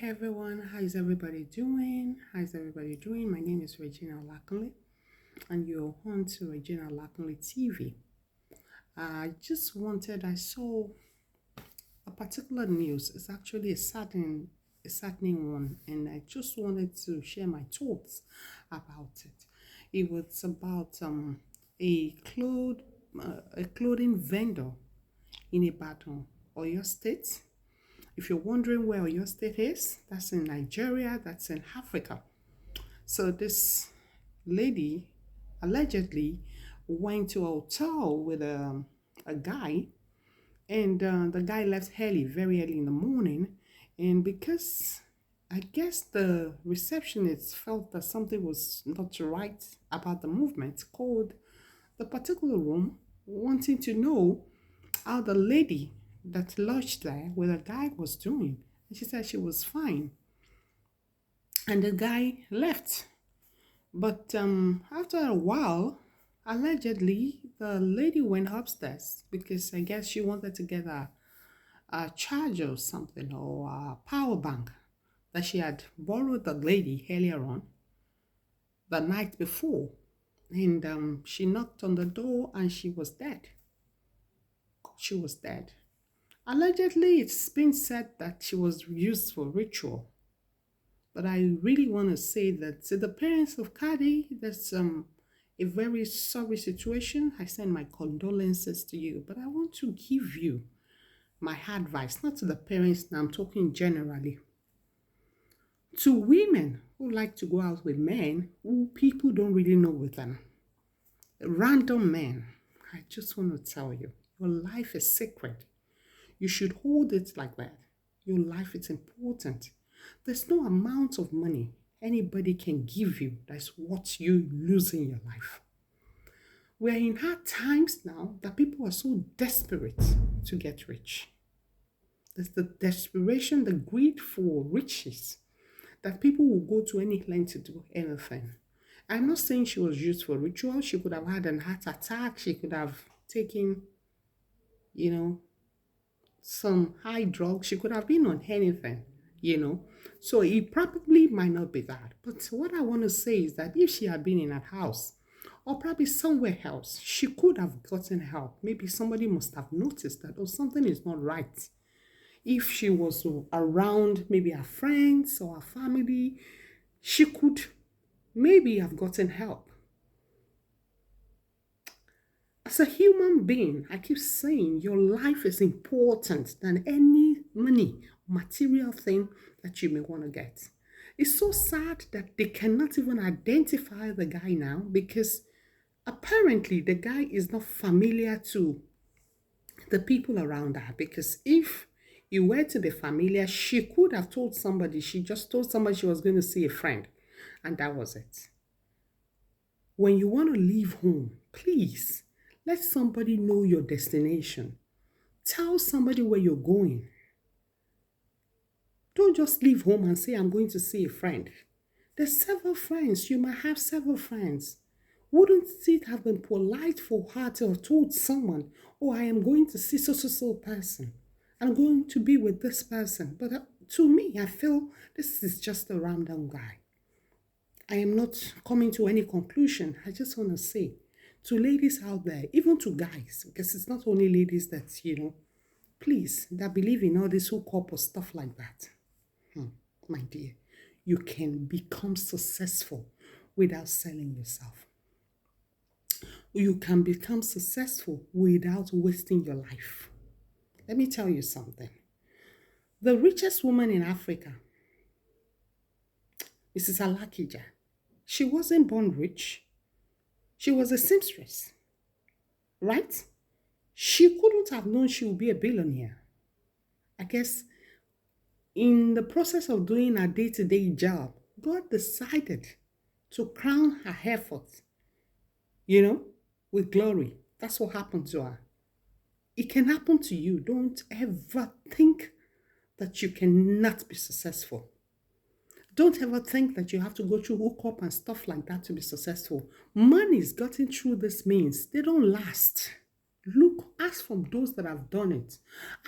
everyone, how is everybody doing? My name is Regina Olakunle and you're on to Regina Olakunle TV. I saw a particular news. It's actually a saddening one, and I just wanted to share my thoughts about it. It was about a cloth a clothing vendor in Ibadan, Oyo State. If you're wondering where Oyo State is, that's in Nigeria, that's in Africa. So this lady allegedly went to a hotel with a guy, and the guy left early, very early in the morning. And because I guess the receptionist felt that something was not right about the movement, called the particular room, wanting to know how the lady that lodged there with a guy was doing. And she said she was fine. And the guy left. But after a while, allegedly, the lady went upstairs because I guess she wanted to get a charger or something, or a power bank that she had borrowed the lady earlier on the night before. And she knocked on the door and she was dead. She was dead. Allegedly, it's been said that she was used for ritual. But I really want to say that to the parents of Kadi, that's a very sorry situation. I send my condolences to you. But I want to give you my advice, not to the parents now, I'm talking generally. To women who like to go out with men who people don't really know with them. Random men. I just want to tell you, your life is sacred. You should hold it like that. Your life is important. There's no amount of money anybody can give you that's what you lose in your life. We're in hard times now that people are so desperate to get rich. There's the desperation, the greed for riches, that people will go to any length to do anything. I'm not saying she was used for ritual. She could have had an heart attack. She could have taken, some high drugs. She could have been on anything, So it probably might not be that. But what I want to say is that if she had been in a house or probably somewhere else, she could have gotten help. Maybe somebody must have noticed that, something is not right. If she was around maybe her friends or her family, she could maybe have gotten help. As a human being, I keep saying your life is important than any money, material thing that you may want to get. It's so sad that they cannot even identify the guy now, because apparently the guy is not familiar to the people around her. Because if he were to be familiar, she could have told somebody. She just told somebody she was going to see a friend, and that was it. When you want to leave home, please let somebody know your destination. Tell somebody where you're going. Don't just leave home and say, I'm going to see a friend. There's several friends. You might have several friends. Wouldn't it have been polite for her to have told someone, I am going to see so person. I'm going to be with this person. But to me, I feel this is just a random guy. I am not coming to any conclusion. I just want to say to ladies out there, even to guys, because it's not only ladies that, please, that believe in all this hookup or stuff like that. My dear, you can become successful without selling yourself. You can become successful without wasting your life. Let me tell you something. The richest woman in Africa, Mrs. Alakija, she wasn't born rich. She was a seamstress, right? She couldn't have known she would be a billionaire. I guess in the process of doing her day-to-day job, God decided to crown her effort, with glory. That's what happened to her. It can happen to you. Don't ever think that you cannot be successful. Don't ever think that you have to go through hookup and stuff like that to be successful. Money's gotten through this means. They don't last. Look, ask from those that have done it.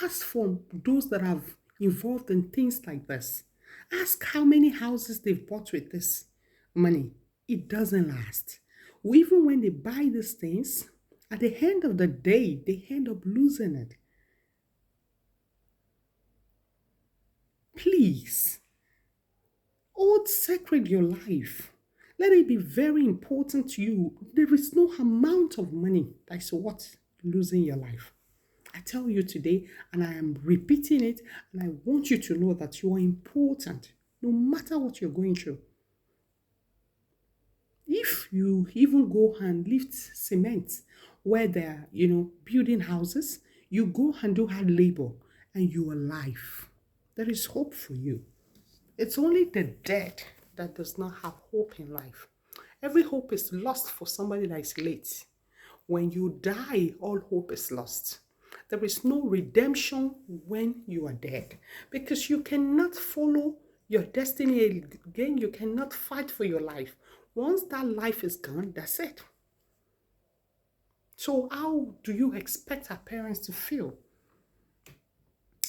Ask from those that have involved in things like this. Ask how many houses they've bought with this money. It doesn't last. Even when they buy these things, at the end of the day, they end up losing it. Please, hold sacred your life. Let it be very important to you. There is no amount of money that is worth losing your life. I tell you today, and I am repeating it, and I want you to know that you are important no matter what you're going through. If you even go and lift cement where they're, building houses, you go and do hard labor and you're alive. There is hope for you. It's only the dead that does not have hope in life. Every hope is lost for somebody that is late. When you die, all hope is lost. There is no redemption when you are dead because you cannot follow your destiny again. You cannot fight for your life. Once that life is gone, that's it. So how do you expect our parents to feel?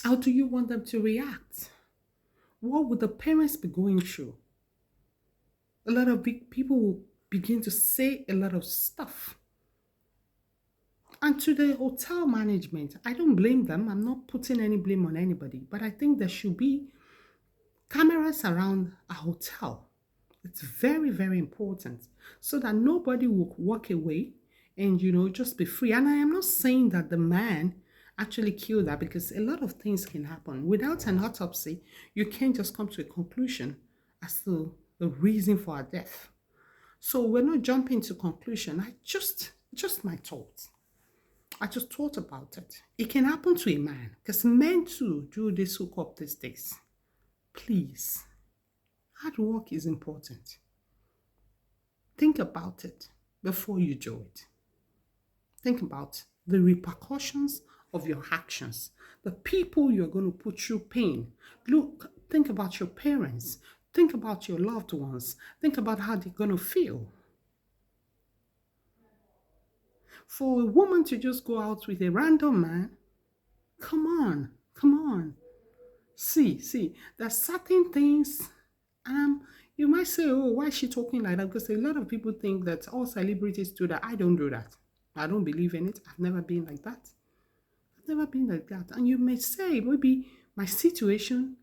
How do you want them to react? What would the parents be going through? A lot of big people will begin to say a lot of stuff. And to the hotel management, I don't blame them. I'm not putting any blame on anybody, but I think there should be cameras around a hotel. It's very, very important so that nobody will walk away and, just be free. And I am not saying that the man actually killed her because a lot of things can happen. Without an autopsy, you can't just come to a conclusion as to the reason for her death. So we're not jumping to conclusion. Just my thoughts. I just thought about it. It can happen to a man because men too do this hookup these days. Please, hard work is important. Think about it before you do it. Think about the repercussions of your actions, the people you're going to put through pain. Think about your parents. Think about your loved ones. Think about how they're going to feel. For a woman to just go out with a random man, come on. See, there's certain things, you might say, oh, why is she talking like that? Because a lot of people think that all celebrities do that. I don't do that. I don't believe in it. I've never been like that. And you may say, maybe my situation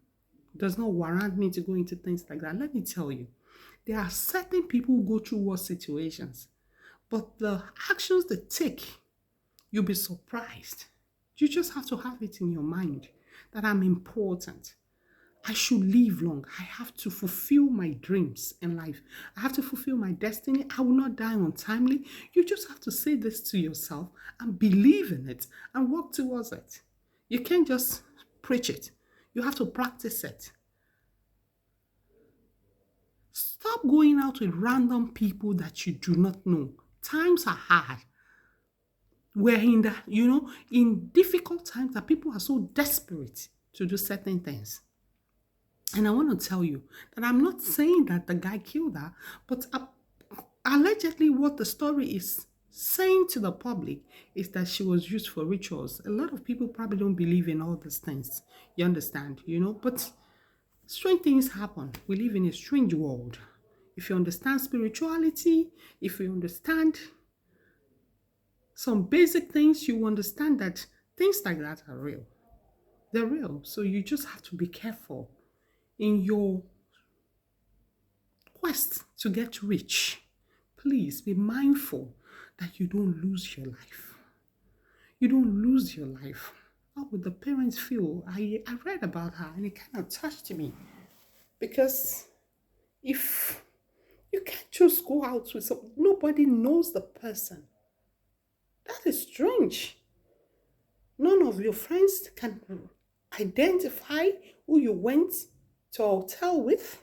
does not warrant me to go into things like that. Let me tell you, there are certain people who go through worse situations, but the actions they take, you'll be surprised. You just have to have it in your mind that I'm important. I should live long. I have to fulfill my dreams in life. I have to fulfill my destiny. I will not die untimely. You just have to say this to yourself and believe in it and work towards it. You can't just preach it. You have to practice it. Stop going out with random people that you do not know. Times are hard. We're in difficult times that people are so desperate to do certain things. And I want to tell you that I'm not saying that the guy killed her, but allegedly what the story is saying to the public is that she was used for rituals. A lot of people probably don't believe in all these things. You understand, but strange things happen. We live in a strange world. If you understand spirituality, if you understand some basic things, you understand that things like that are real. They're real. So you just have to be careful in your quest to get rich. Please be mindful that you don't lose your life. You don't lose your life. How would the parents feel? I read about her and it kind of touched me. Because if you can't just go out with nobody knows the person. That is strange. None of your friends can identify who you went to a hotel with.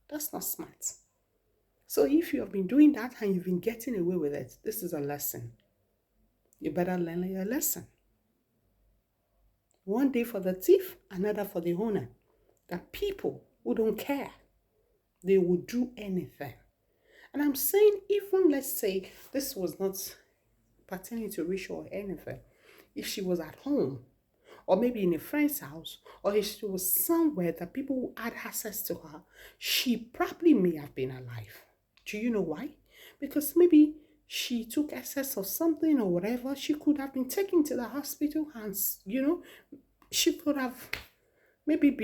That's not smart. So if you have been doing that and you've been getting away with it, this is a lesson. You better learn your lesson. One day for the thief, another for the owner. That people who don't care, they will do anything. And I'm saying, even let's say this was not pertaining to ritual or anything. If she was at home, or maybe in a friend's house, or if she was somewhere that people had access to her, she probably may have been alive. Do you know why? Because maybe she took excess of something or whatever. She could have been taken to the hospital and, she could have maybe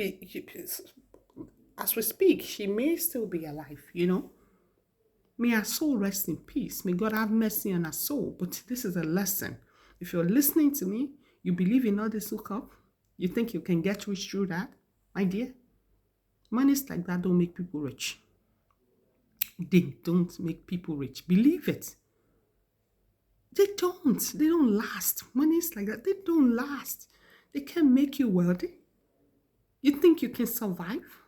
as we speak, she may still be alive. May her soul rest in peace. May God have mercy on her soul. But this is a lesson. If you're listening to me, you believe in all this hookup, you think you can get rich through that, my dear, monies like that don't make people rich. They don't make people rich. Believe it. They don't. They don't last. Monies like that, they don't last. They can't make you wealthy. You think you can survive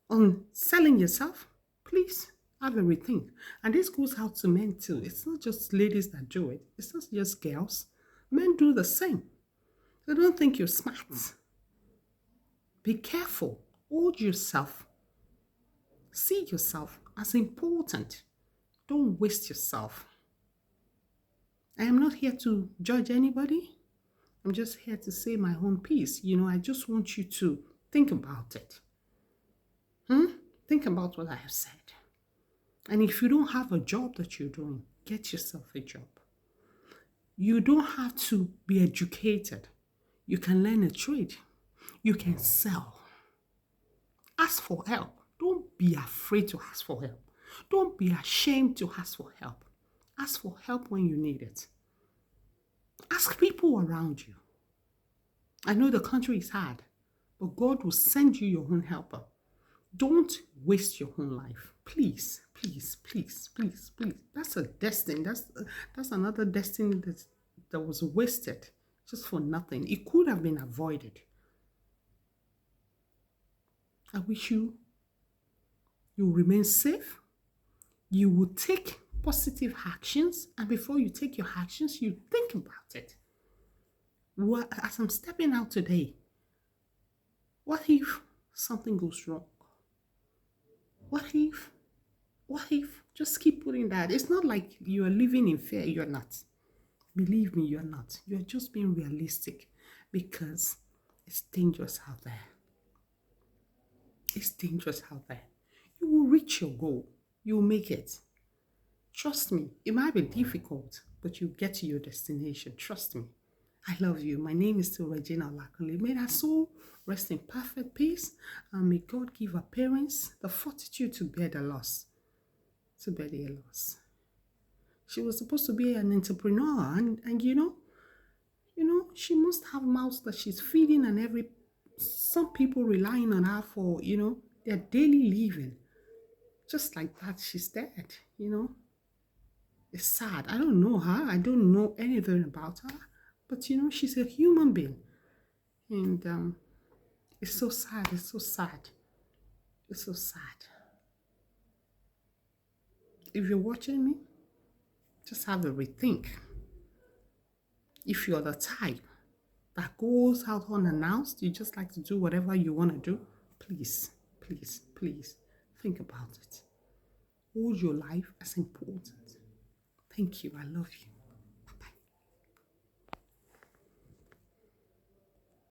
on selling yourself? Please have a rethink. And this goes out to men too. It's not just ladies that do it. It's not just girls. Men do the same. So don't think you're smart. Be careful. Hold yourself. See yourself as important. Don't waste yourself. I am not here to judge anybody. I'm just here to say my own piece. I just want you to think about it. Think about what I have said. And if you don't have a job that you're doing, get yourself a job. You don't have to be educated. You can learn a trade. You can sell. Ask for help. Don't be afraid to ask for help. Don't be ashamed to ask for help. Ask for help when you need it. Ask people around you. I know the country is hard, but God will send you your own helper. Don't waste your own life. Please, please, please, please, please. That's a destiny. That's another destiny that was wasted just for nothing. It could have been avoided. I wish you remain safe. You will take positive actions, and before you take your actions, you think about it. As I'm stepping out today, what if something goes wrong? What if? Just keep putting that. It's not like you are living in fear. You're not. Believe me, you're not. You're just being realistic because it's dangerous out there. It's dangerous out there. You will reach your goal. You will make it. Trust me. It might be difficult, but you get to your destination. Trust me. I love you. My name is still Regina Olakule. May that soul rest in perfect peace, and may God give her parents the fortitude to bear the loss. She was supposed to be an entrepreneur, and she must have mouths that she's feeding, and some people relying on her for their daily living. Just like that, she's dead. It's sad. I don't know her. I don't know anything about her, but she's a human being, and it's so sad. It's so sad. It's so sad. If you're watching me, just have a rethink. If you're the type that goes out unannounced, you just like to do whatever you want to do, please, please, please think about it. Hold your life as important. Thank you. I love you.